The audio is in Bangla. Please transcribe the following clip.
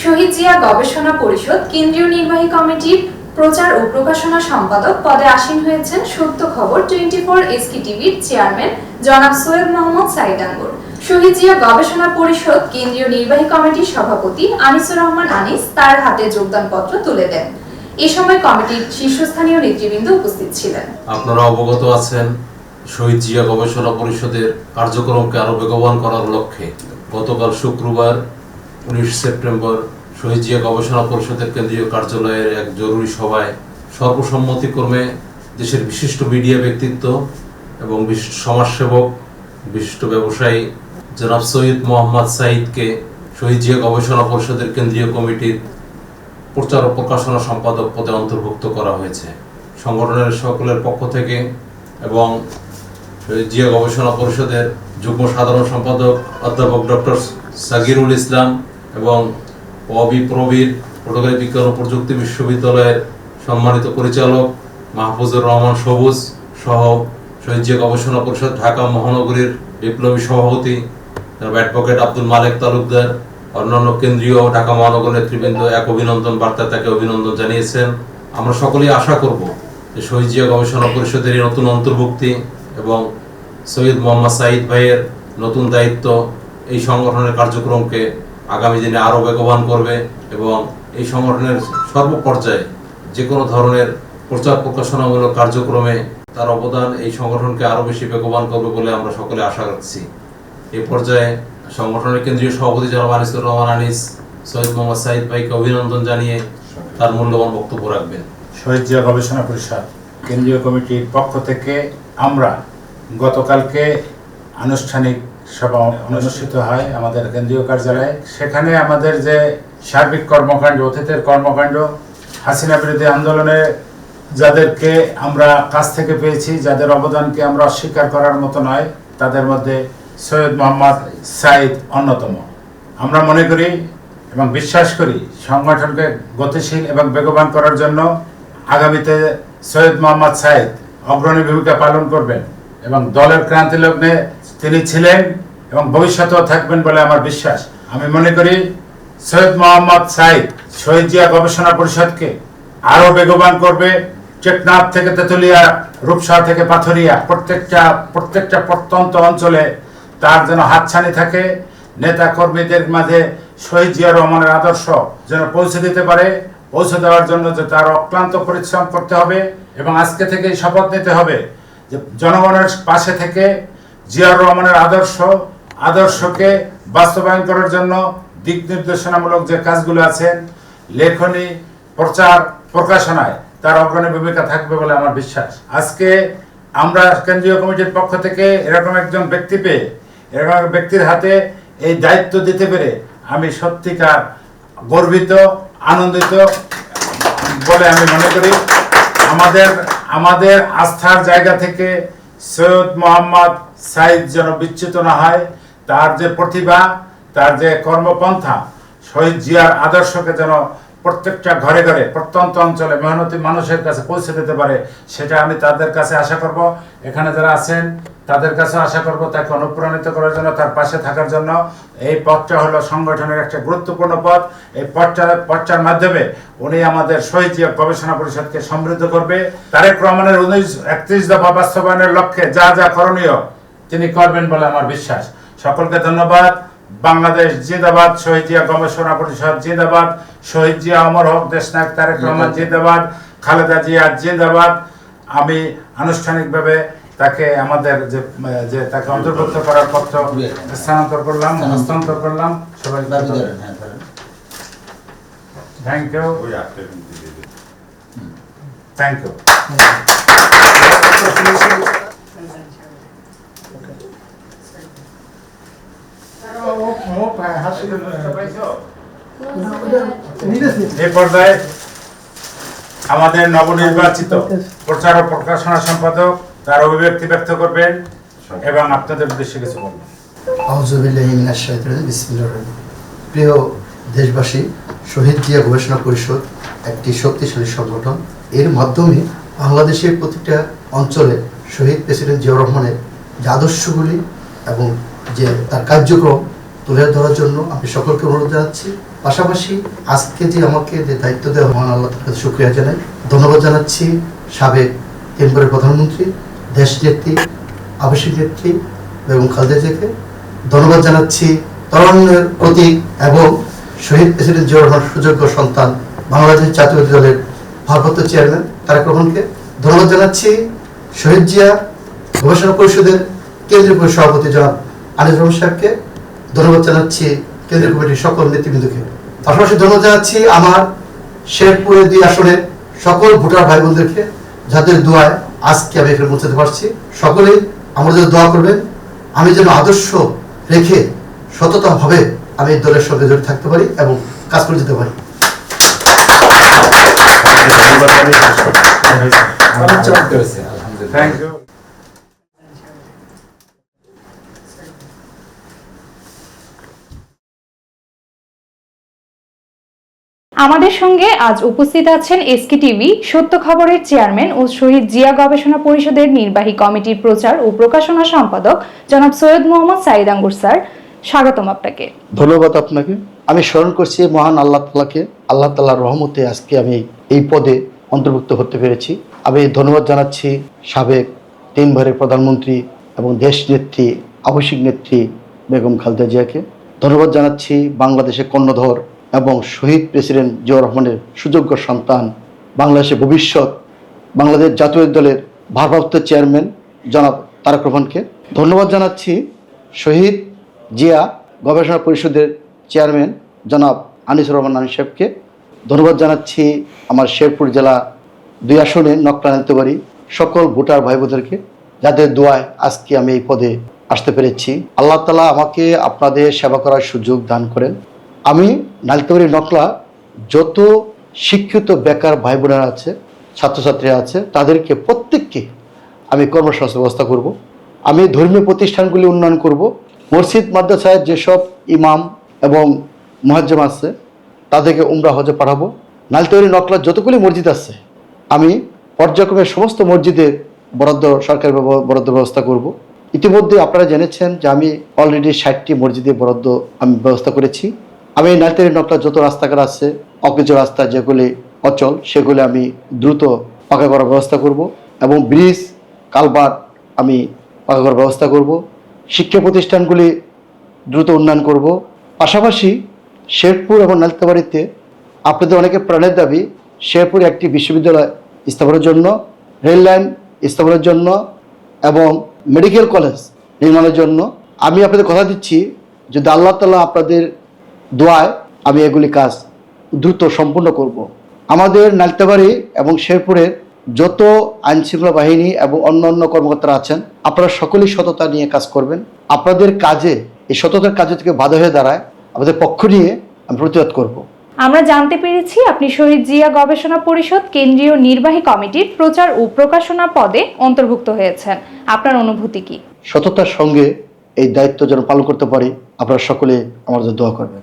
শহীদ জিয়া গবেষণা পরিষদ কেন্দ্রীয় নির্বাহী কমিটির প্রচার ও প্রকাশনা সম্পাদক পদে আসীন হয়েছেন সত্য খবর 24 এসকে টিভির চেয়ারম্যান জনাব সৈয়দ মোহাম্মদ সাইদ আঙ্গুর। শহীদ জিয়া গবেষণা পরিষদ কেন্দ্রীয় নির্বাহী কমিটির সভাপতি আনিসুর রহমান আনিস তার হাতে যোগদানপত্র তুলে দেন। এ সময় কমিটির শীর্ষস্থানীয় নেতৃবৃন্দ উপস্থিত ছিলেন। আপনারা অবগত আছেন, শহীদ জিয়া গবেষণা পরিষদের কার্যক্রমকে আরো বেগবান করার লক্ষ্যে গতকাল শুক্রবার 19 সেপ্টেম্বর শহীদ জিয়া গবেষণা পরিষদের কেন্দ্রীয় কার্যালয়ের এক জরুরি সভায় সর্বসম্মতিক্রমে দেশের বিশিষ্ট মিডিয়া ব্যক্তিত্ব এবং বিশিষ্ট সমাজসেবক, বিশিষ্ট ব্যবসায়ী জনাব সৈয়দ মোহাম্মদ সাইদকে শহীদ জিয়া গবেষণা পরিষদের কেন্দ্রীয় কমিটির প্রচার ও প্রকাশনা সম্পাদক পদে অন্তর্ভুক্ত করা হয়েছে। সংগঠনের সকলের পক্ষ থেকে এবং শহীদ জিয়া গবেষণা পরিষদের যুগ্ম সাধারণ সম্পাদক অধ্যাপক ডক্টর সাগিরুল ইসলাম এবং প্রবীর পটুয়াখালী বিজ্ঞান ও প্রযুক্তি বিশ্ববিদ্যালয়ের সম্মানিত পরিচালক মাহফুজুর রহমান সবুজ সহ শহীদ জিয়া গবেষণা পরিষদ ঢাকা মহানগরীর বিপ্লবী সভাপতি অ্যাডভোকেট আব্দুল মালেক তালুকদার, অন্যান্য কেন্দ্রীয় ঢাকা মহানগর নেতৃবৃন্দ এক অভিনন্দন বার্তায় তাকে অভিনন্দন জানিয়েছেন। আমরা সকলেই আশা করব যে শহীদ জিয়া গবেষণা পরিষদের এই নতুন অন্তর্ভুক্তি এবং সৈয়দ মোহাম্মদ সাইদ ভাইয়ের নতুন দায়িত্ব এই সংগঠনের কার্যক্রমকে আগামী দিনে আরও বেগবান করবে এবং এই সংগঠনের সর্বপর্যায়ে যে কোনো ধরনের প্রচার প্রকাশনামূলক কার্যক্রমে তার অবদান এই সংগঠনকে আরও বেশি বেগবান করবে বলে আমরা সকলে আশা রাখছি। এই পর্যায়ে সংগঠনের কেন্দ্রীয় সভাপতি জনাব আনিসুর রহমান আনিস সৈয়দ মোহাম্মদ সাইদ ভাইকে অভিনন্দন জানিয়ে তার মূল্যবান বক্তব্য রাখবেন। শহীদ জিয়া গবেষণা পরিষদ কেন্দ্রীয় কমিটির পক্ষ থেকে আমরা গতকালকে আনুষ্ঠানিক সভা অনুষ্ঠিত হয় আমাদের কেন্দ্রীয় কার্যালয়ে। সেখানে আমাদের যে সার্বিক কর্মকাণ্ড, অতীতের কর্মকাণ্ড, হাসিনা বিরোধী আন্দোলনে যাদেরকে আমরা কাছ থেকে পেয়েছি, যাদের অবদানকে আমরা অস্বীকার করার মতো নয়, তাদের মধ্যে সৈয়দ মোহাম্মদ সাইদ অন্যতম। আমরা মনে করি এবং বিশ্বাস করি সংগঠনকে গতিশীল এবং বেগবান করার জন্য আগামীতে সৈয়দ মোহাম্মদ সাইদ অগ্রণী ভূমিকা পালন করবেন এবং দলের ক্রান্তি লগ্নে তিনি ছিলেন এবং ভবিষ্যতেও থাকবেন বলে আমার বিশ্বাস। আমি মনে করি সৈয়দ মোহাম্মদ সাইদ শহীদ জিয়া গবেষণা পরিষদকে আরও বেগবান করবে। টেকনাফ থেকে তেতুলিয়া, রূপসা থেকে পাথরিয়া, প্রত্যেকটা প্রত্যন্ত অঞ্চলে তার যেন হাতছানি থাকে, নেতা কর্মীদের মাঝে শহীদ জিয়া রহমানের আদর্শ যেন পৌঁছে দিতে পারে। পৌঁছে দেওয়ার জন্য যে তার অক্লান্ত পরিশ্রম করতে হবে এবং আজকে থেকেই শপথ নিতে হবে যে জনগণের পাশে থেকে জিয়া রহমানের আদর্শকে বাস্তবায়ন করার জন্য দিক নির্দেশনামূলক যে কাজগুলো আছেন, লেখনী, প্রচার, প্রকাশনায় তার অগ্রণী ভূমিকা থাকবে বলে আমার বিশ্বাস। আজকে আমরা কেন্দ্রীয় কমিটির পক্ষ থেকে এরকম একজন ব্যক্তি পেয়ে, এরকম এক ব্যক্তির হাতে এই দায়িত্ব দিতে পেরে আমি সত্যিকার গর্বিত, আনন্দিত বলে আমি মনে করি। আমাদের আস্থার জায়গা থেকে সৈয়দ মোহাম্মদ সাইদ যেন বিচ্যুত না হয়, তার যে প্রতিভা, তার যে কর্মপন্থা, শহীদ জিয়ার আদর্শকে যেন প্রত্যেকটা ঘরে ঘরে প্রত্যন্ত অঞ্চলে মেহনতি মানুষের কাছে পৌঁছে দিতে পারে, সেটা আমি তাদের কাছে আশা করব। এখানে যারা আছেন তাদের কাছে আশা করব তাকে অনুপ্রাণিত করার জন্য, তার পাশে থাকার জন্য। এই পথটা হলো সংগঠনের একটা গুরুত্বপূর্ণ পথ। এই পথটার মাধ্যমে উনি আমাদের শহীদ জিয়া গবেষণা পরিষদকে সমৃদ্ধ করবে। তারেক রহমানের 31 দফা বাস্তবায়নের লক্ষ্যে যা যা করণীয় তিনি করবেন বলে আমার বিশ্বাস। সকলকে ধন্যবাদ। বাংলাদেশ জিন্দাবাদ, শহীদ জিয়া গবেষণা পরিষদ জিন্দাবাদ, শহীদ জিয়া অমর হোক, দেশনায়ক তারেক রহমান জিন্দাবাদ, খালেদা জিয়া জিন্দাবাদ। আমি আনুষ্ঠানিকভাবে তাকে আমাদের যে তাকে অন্তর্ভুক্ত করার পত্র হস্তান্তর করলাম। সবাই থ্যাংক ইউ। এই পর্যায়ে আমাদের নবনির্বাচিত প্রচার ও প্রকাশনা সম্পাদক তার অভিব্যক্তি ব্যক্ত করবেন এবং আপনাদের উদ্দেশ্যে কিছু বলবেন। প্রিয় দেশবাসী, শহীদ জিয়া গবেষণা পরিষদ একটি শক্তিশালী সংগঠন। এর মাধ্যমে বাংলাদেশের প্রতিটা অঞ্চলে শহীদ প্রেসিডেন্ট জিয়াউর রহমানের যে আদর্শগুলি এবং যে তার কার্যক্রম তুলে ধরার জন্য আমি সকলকে অনুরোধ জানাচ্ছি। পাশাপাশি আজকে যে আমাকে যে দায়িত্ব দেওয়া মহান আল্লাহ তার কাছে শুকরিয়া জানাই। ধন্যবাদ জানাচ্ছি সাবেক কেন্দ্রের প্রধানমন্ত্রী, দেশ নেত্রী, আবাসিক নেত্রী বেগম খালেদা জিয়াকে। ধন্যবাদ জানাচ্ছি তরুণের প্রতীক এবং শহীদ প্রেসিডেন্ট জিয়াউর রহমানের সুযোগ্য সন্তান বাংলাদেশ জাতীয় দলের ভারপ্রাপ্ত চেয়ারম্যান তারেক রহমানকে। ধন্যবাদ জানাচ্ছি শহীদ জিয়া গবেষণা পরিষদের কেন্দ্রীয় সভাপতি জনাব আনিস রহমান সাহেবকে। ধন্যবাদ জানাচ্ছি কেন্দ্রীয় কমিটির সকল নেতৃবৃন্দকে। পাশাপাশি ধন্যবাদ জানাচ্ছি আমার শেরপুরের 2 আসনের সকল ভোটার ভাই বোনদেরকে, যাদের দোয়ায় আজকে আমি এখানে পৌঁছাতে পারছি। সকলেই আমার জন্য দোয়া করবেন, আমি যেন আদর্শ রেখে সততাভাবে আমি এই দলের সঙ্গে জড়িত থাকতে পারি এবং কাজ করে যেতে পারি। Thank you. আমাদের সঙ্গে আজ উপস্থিত আছেন এসকে টিভি সত্য খবরের চেয়ারম্যান ও শহীদ জিয়া গবেষণা পরিষদের নির্বাহী কমিটির প্রচার ও প্রকাশনা সম্পাদক জনাব সৈয়দ মোহাম্মদ সাইদ আঙ্গুর স্যার। স্বাগতম আপনাকে। ধন্যবাদ আপনাকে। আমি স্মরণ করছি মহান আল্লাহ তাআলাকে, আল্লাহ তাআলার রহমতে আজকে আমি এই পদে অন্তর্ভুক্ত হতে পেরেছি। আমি ধন্যবাদ জানাচ্ছি সাবেক 3 বারের প্রধানমন্ত্রী এবং দেশ নেত্রী, আবাসিক নেত্রী বেগম খালেদা জিয়াকে। ধন্যবাদ জানাচ্ছি বাংলাদেশের কর্ণধর এবং শহীদ প্রেসিডেন্ট জিয়াউর রহমানের সুযোগ্য সন্তান, বাংলাদেশের ভবিষ্যৎ বাংলাদেশ জাতীয় দলের ভারপ্রাপ্ত চেয়ারম্যান জনাব তারেক রহমানকে। ধন্যবাদ জানাচ্ছি শহীদ জিয়া গবেষণা পরিষদের চেয়ারম্যান জনাব আনিস রহমান আনিস সাহেবকে। ধন্যবাদ জানাচ্ছি আমার শেরপুর জেলা 2 আসনে নকলা নালতেবাড়ি সকল ভোটার ভাই বোনদেরকে, যাদের দোয়ায় আজকে আমি এই পদে আসতে পেরেছি। আল্লাহ তাআলা আমাকে আপনাদের সেবা করার সুযোগ দান করেন। আমি নালতেবাড়ি নকলা যত শিক্ষিত বেকার ভাই বোনেরা আছে, ছাত্রছাত্রীরা আছে, তাদেরকে প্রত্যেককে আমি কর্মসংস্থান ব্যবস্থা করব। আমি ধর্মীয় প্রতিষ্ঠানগুলি উন্নয়ন করব। মসজিদ মাদ্রাসায় যেসব ইমাম এবং মুয়াজ্জিম আছে তাদেরকে উমরা হজে পাঠাবো। নালতেবাড়ি নকলা যতগুলি মসজিদ আছে আমি পর্যায়ক্রমে সমস্ত মসজিদের বরাদ্দ, সরকারি বরাদ্দ ব্যবস্থা করব। ইতিমধ্যে আপনারা জেনেছেন যে আমি অলরেডি 60টি মসজিদের বরাদ্দ আমি ব্যবস্থা করেছি। আমি নালতেবাড়ি নকলা যত রাস্তাঘাট আছে, অকেজো রাস্তা যেগুলি অচল, সেগুলি আমি দ্রুত পাকা করার ব্যবস্থা করব এবং ব্রিজ কালভার্ট আমি পাকা করার ব্যবস্থা করব। শিক্ষা প্রতিষ্ঠানগুলি দ্রুত উন্নয়ন করব। পাশাপাশি শেরপুর এবং নালতেবাড়িতে আপনাদের অনেকে প্রাণের দাবি শেরপুরে একটি বিশ্ববিদ্যালয় স্থাপনের জন্য, রেল লাইন স্থাপনের জন্য এবং মেডিকেল কলেজ নির্মাণের জন্য। আমি আপনাদের কথা দিচ্ছি যদি আল্লাহ তাআলা আপনাদের দোয়ায় আমি এগুলি কাজ দ্রুত সম্পূর্ণ করব। আমাদের নালতেবাড়ি এবং শেরপুরের যত আইনশৃঙ্খলা বাহিনী এবং অন্যান্য কর্মকর্তারা আছেন, আপনারা সকলেই সততা নিয়ে কাজ করবেন। আপনাদের কাজে, এই সততার কাজে থেকে বাধা হয়ে দাঁড়ায়, আমাদের পক্ষ নিয়ে আমি প্রতিবাদ করব। আমরা জানতে পেরেছি আপনি শহীদ জিয়া গবেষণা পরিষদ কেন্দ্রীয় নির্বাহী কমিটির প্রচার ও প্রকাশনা পদে অন্তর্ভুক্ত হয়েছেন। আপনার অনুভূতি কি? সততার সঙ্গে এই দায়িত্ব যেন পালন করতে পারি, আপনারা সকলে আমার জন্য দোয়া করবেন।